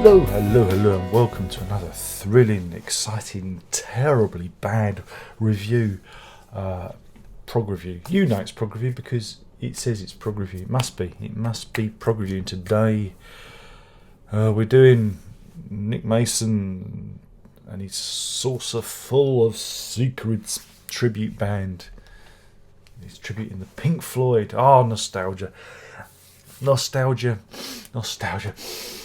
Hello, and welcome to another thrilling, exciting, terribly bad review, prog review. You know it's prog review because it says it's prog review. It must be prog review. And today we're doing Nick Mason and his Saucerful of Secrets tribute band. He's tributing the Pink Floyd. Nostalgia.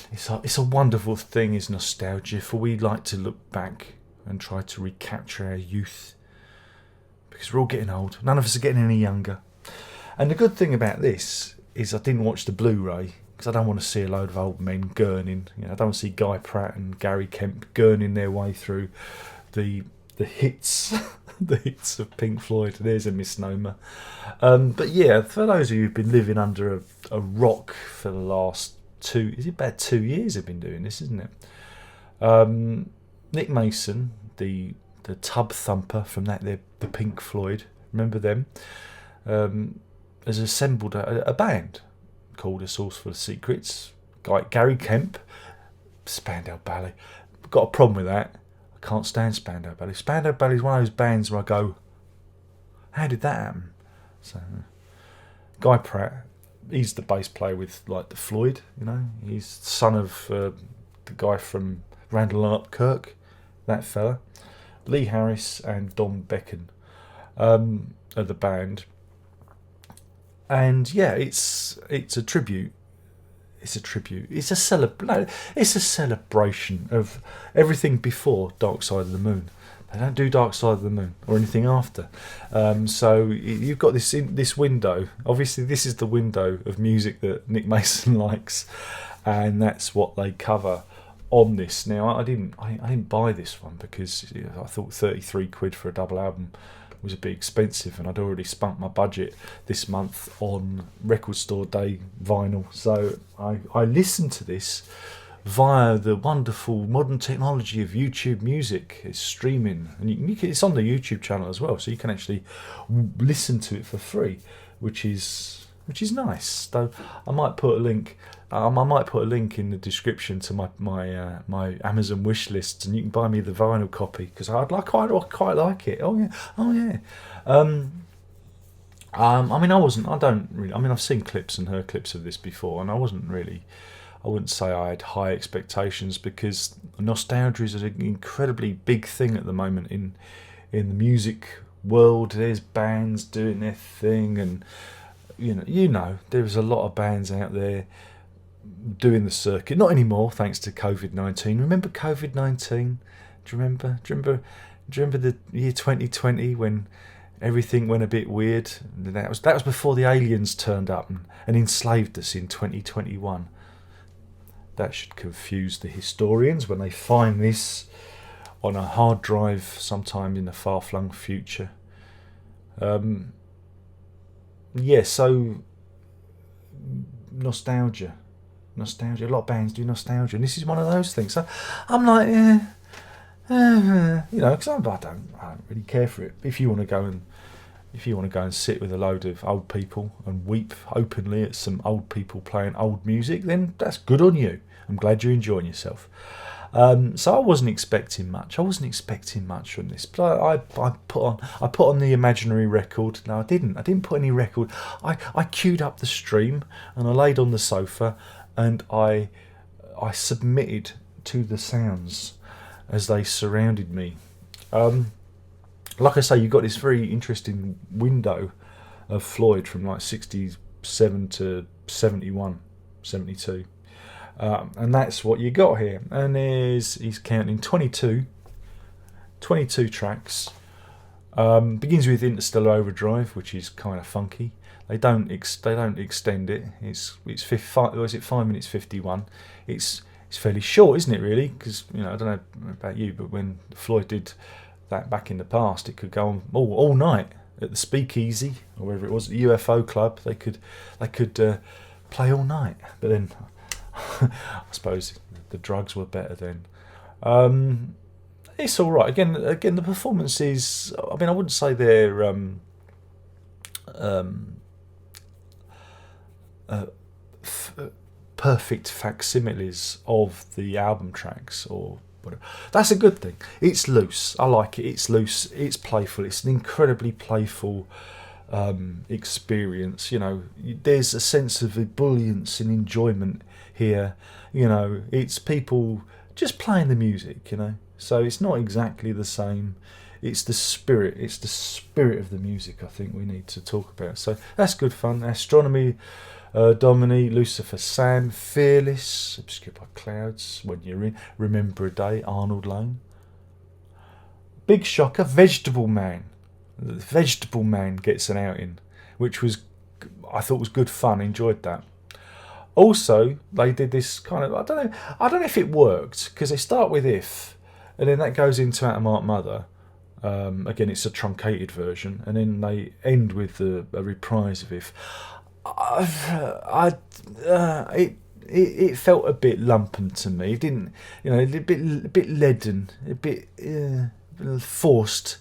It's a wonderful thing, is nostalgia, for we like to look back and try to recapture our youth, because we're all getting old. None of us are getting any younger. And the good thing about this is I didn't watch the Blu-ray because I don't want to see a load of old men gurning. I don't want to see Guy Pratt and Gary Kemp gurning their way through the hits, the hits of Pink Floyd. There's a misnomer. But yeah, for those of you who've been living under a rock for the last about 2 years I've been doing this, isn't it? Nick Mason, the tub thumper from the Pink Floyd, remember them? Has assembled a band called A Saucerful of Secrets. Gary Kemp, Spandau Ballet. Got a problem with that. I can't stand Spandau Ballet. Spandau Ballet is one of those bands where I go, how did that happen? So, Guy Pratt, he's the bass player with the Floyd, He's the son of the guy from Randall and Upkirk, that fella. Lee Harris and Don Becken are the band. And yeah, it's a tribute. It's a celebration of everything before Dark Side of the Moon. They don't do Dark Side of the Moon or anything after. So you've got this window. Obviously, this is the window of music that Nick Mason likes, and that's what they cover on this. Now, I didn't buy this one because I thought 33 quid for a double album was a bit expensive, and I'd already spent my budget this month on Record Store Day vinyl. So I listened to this via the wonderful modern technology of YouTube Music. It's streaming, and it's on the YouTube channel as well, so you can actually listen to it for free, which is nice. So I might put a link. I might put a link in the description to my Amazon wish list, and you can buy me the vinyl copy because I quite like it. Oh yeah. I've seen clips and heard clips of this before, and I wouldn't say I had high expectations, because nostalgia is an incredibly big thing at the moment in the music world. There's bands doing their thing, and there's a lot of bands out there doing the circuit. Not anymore, thanks to COVID-19. Remember COVID-19? Do you remember the year 2020 when everything went a bit weird? That was before the aliens turned up and enslaved us in 2021. That should confuse the historians when they find this on a hard drive sometime in the far-flung future. So nostalgia. A lot of bands do nostalgia, and this is one of those things. So I'm like, because I don't really care for it. If you want to go and sit with a load of old people and weep openly at some old people playing old music, then that's good on you. I'm glad you're enjoying yourself. So I wasn't expecting much. From this. But I put on the imaginary record. No, I didn't put any record. I queued up the stream, and I laid on the sofa, and I submitted to the sounds as they surrounded me. Like I say, you've got this very interesting window of Floyd from 67 to 71, 72. And that's what you got here. And he's counting 22 tracks. Begins with Interstellar Overdrive, which is kind of funky. They don't extend it. It's 5 minutes 51. It's fairly short, isn't it? Really, because I don't know about you, but when Floyd did that back in the past, it could go on all night at the Speakeasy or wherever it was, the UFO Club. They could play all night, but then I suppose the drugs were better then. It's all right. Again, the performances. I wouldn't say they're perfect facsimiles of the album tracks or whatever. That's a good thing. It's loose. I like it. It's loose. It's playful. It's an incredibly playful experience. You know, there's a sense of ebullience and enjoyment here. You know, it's people just playing the music, you know. So it's not exactly the same. It's the spirit. It's the spirit of the music I think we need to talk about. So that's good fun. Astronomy, Domini, Lucifer Sam, Fearless, Obscured by Clouds, When You're In, Remember a Day, Arnold Lane. Big shocker, Vegetable Man. Vegetable Man gets an outing, which I thought was good fun. Enjoyed that. Also, they did this kind of, I don't know if it worked, because they start with If, and then that goes into Atom Heart Mother. Again, it's a truncated version, and then they end with a reprise of If. It felt a bit lumpant to me. It didn't, you know, a bit leaden, a bit forced.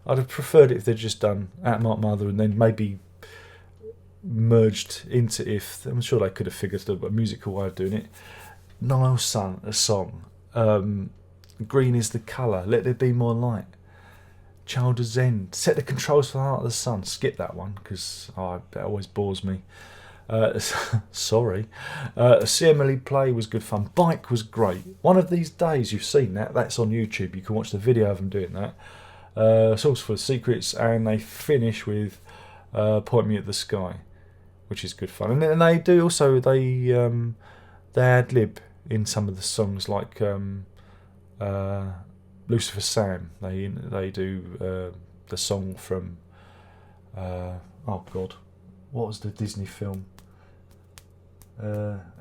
I'd have preferred it if they'd just done Atom Heart Mother and then maybe merged into If. I'm sure they could have figured out a musical way of doing it. Niall sung a song. Green is the colour. Let there be more light. Childhood's End. Set the controls for the heart of the sun. Skip that one because that always bores me. Sorry. See Emily Play was good fun. Bike was great. One of these days, you've seen that. That's on YouTube. You can watch the video of them doing that. Saucerful of Secrets, and they finish with Point Me at the Sky, which is good fun. And they do also they ad lib in some of the songs, like Lucifer Sam. They do the song from oh god, what was the Disney film?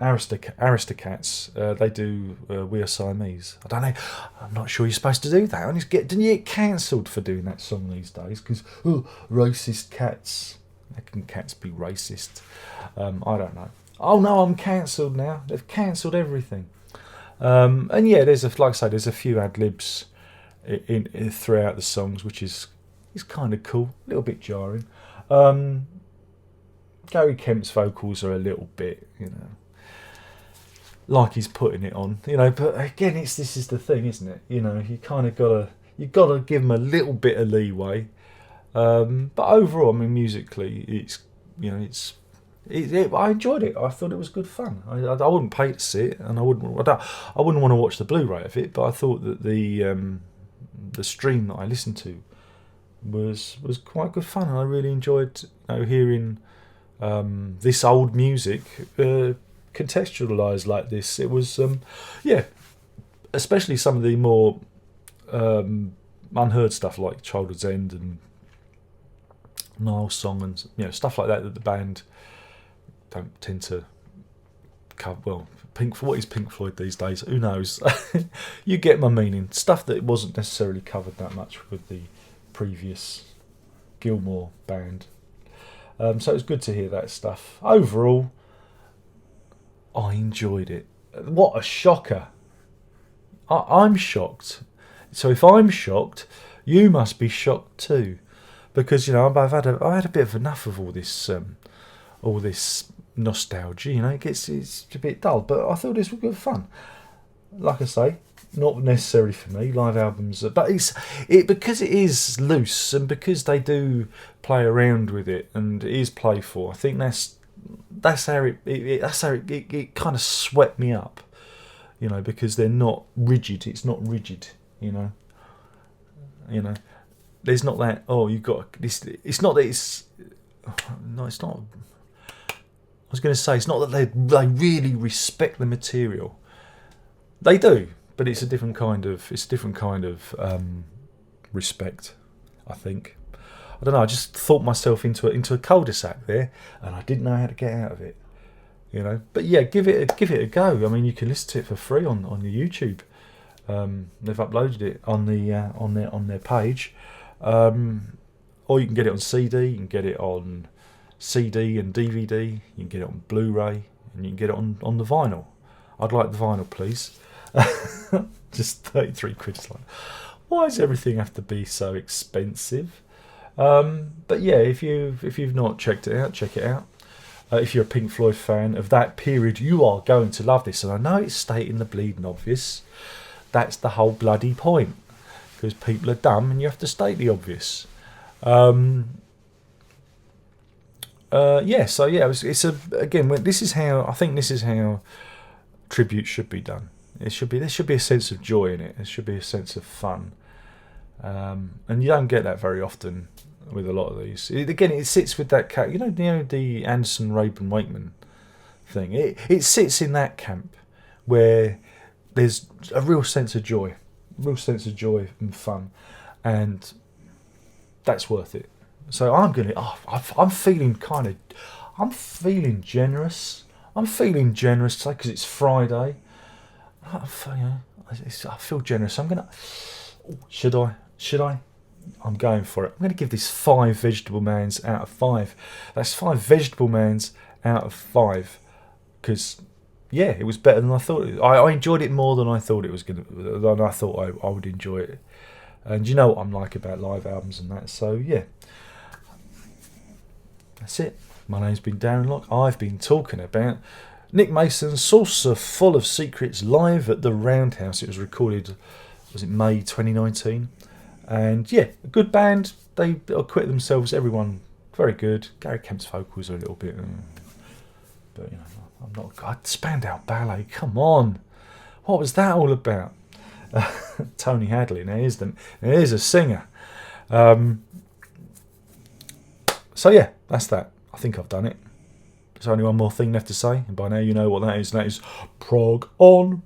Aristocats. They do We Are Siamese. I don't know. I'm not sure you're supposed to do that. Didn't you get cancelled for doing that song these days? Because racist cats. How can cats be racist? I don't know. Oh no, I'm cancelled now. They've cancelled everything. And yeah, there's a few ad libs in throughout the songs, which is kind of cool. A little bit jarring. Gary Kemp's vocals are a little bit, you know, like he's putting it on, you know. But again, this is the thing, isn't it? You know, you kind of gotta give him a little bit of leeway. But overall, I mean, musically, it's, you know, I enjoyed it. I thought it was good fun. I wouldn't pay to see it, and I wouldn't want to watch the Blu-ray of it. But I thought that the stream that I listened to was quite good fun, and I really enjoyed, you know, hearing this old music contextualised like this. It was especially some of the more unheard stuff like Childhood's End and Niall's song, and, you know, stuff like that the band don't tend to cover. Well, what is Pink Floyd these days? Who knows? You get my meaning. Stuff that wasn't necessarily covered that much with the previous Gilmore band. So it was good to hear that stuff. Overall, I enjoyed it. What a shocker. I'm shocked. So if I'm shocked, you must be shocked too. Because, you know, I've had a bit of enough of all this nostalgia. You know, it's a bit dull, but I thought this was good fun. Like I say, not necessarily for me, live albums, but because it is loose and because they do play around with it and it is playful. I think that's how it kind of swept me up, you know, because they're not rigid. It's not rigid, you know. There's not that. Oh, you got this. It's not that it's. No, it's not. I was going to say it's not that they really respect the material. They do. But it's a different kind of respect, I think. I don't know. I just thought myself into a cul-de-sac there, and I didn't know how to get out of it. You know. But yeah, give it a go. I mean, you can listen to it for free on your YouTube. They've uploaded it on their page, or you can get it on CD. You can get it on CD and DVD. You can get it on Blu-ray, and you can get it on the vinyl. I'd like the vinyl, please. Just 33 quid. Like, why does everything have to be so expensive? But yeah, if you've not checked it out, check it out. If you're a Pink Floyd fan of that period, you are going to love this. And I know it's stating the bleeding obvious. That's the whole bloody point. Because people are dumb and you have to state the obvious. This is how I think this is how tribute should be done. There should be a sense of joy in it. There should be a sense of fun, and you don't get that very often with a lot of these. It sits with that camp. The Anderson, Rabin, Wakeman thing. It sits in that camp where there's a real sense of joy, and fun, and that's worth it. So I'm feeling generous. I'm feeling generous today because it's Friday. I feel generous. Should I? I'm going for it. I'm going to give this 5 vegetable mans out of 5. That's 5 vegetable mans out of 5 because it was better than I thought. I enjoyed it more than I thought it was going to. Than I thought I would enjoy it. And you know what I'm like about live albums and that. So yeah. That's it. My name's been Darren Locke. I've been talking about Nick Mason's Saucerful of Secrets live at the Roundhouse. It was recorded, May 2019? And a good band. They acquitted themselves. Everyone very good. Gary Kemp's vocals are a little bit, but I'm not. God, Spandau Ballet. Come on, what was that all about? Tony Hadley. Now here's a singer. So that's that. I think I've done it. There's only one more thing left to say, and by now you know what that is. And that is Prog on.